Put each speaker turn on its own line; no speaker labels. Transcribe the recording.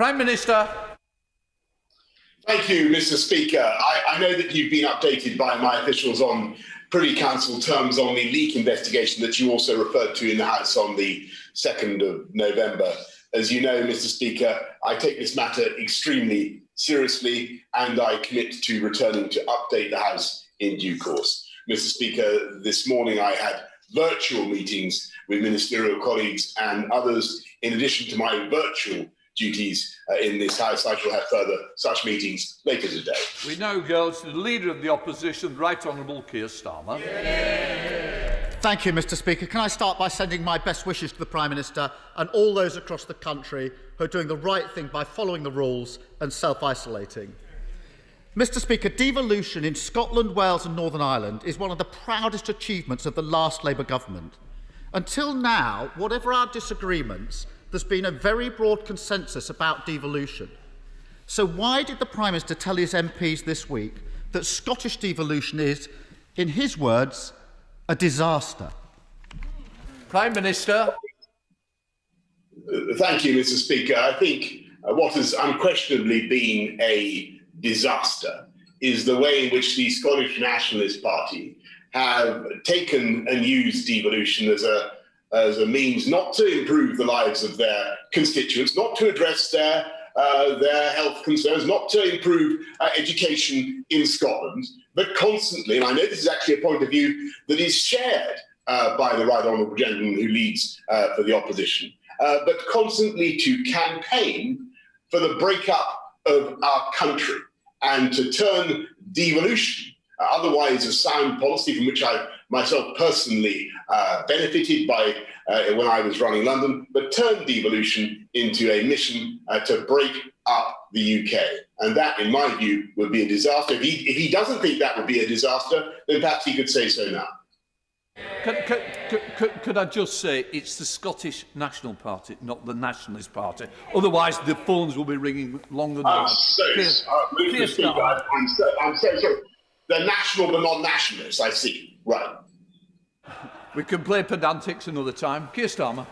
Prime Minister.
Thank you, Mr. Speaker. I know that you've been updated by my officials on Privy Council terms on the leak investigation that you also referred to in the House on the 2nd of November. As you know, Mr. Speaker, I take this matter extremely seriously and I commit to returning to update the House in due course. Mr. Speaker, this morning I had virtual meetings with ministerial colleagues and others in addition to my virtual duties in this House. I shall have further such meetings later today.
We now go to the Leader of the Opposition, Right Honourable Keir Starmer.
Thank you, Mr. Speaker. Can I start by sending my best wishes to the Prime Minister and all those across the country who are doing the right thing by following the rules and self-isolating. Mr. Speaker, devolution in Scotland, Wales and Northern Ireland is one of the proudest achievements of the last Labour government. Until now, whatever our disagreements, there's been a very broad consensus about devolution. So why did the Prime Minister tell his MPs this week that Scottish devolution is, in his words, a disaster?
Prime Minister.
Thank you, Mr. Speaker. I think what has unquestionably been a disaster is the way in which the Scottish Nationalist Party have taken and used devolution as a means not to improve the lives of their constituents, not to address their health concerns, not to improve education in Scotland, but constantly, and I know this is actually a point of view that is shared by the Right Honourable Gentleman who leads for the opposition, but constantly to campaign for the breakup of our country and to turn devolution, otherwise a sound policy from which I myself personally benefited by when I was running London, but turn devolution into a mission to break up the UK. And that, in my view, would be a disaster. If he doesn't think that would be a disaster, then perhaps he could say so now.
Could I just say it's the Scottish National Party, not the Nationalist Party. Otherwise, the phones will be ringing longer than...
I'm so sorry. They're national but not nationalists, I see. Right.
We can play pedantics another time. Keir Starmer.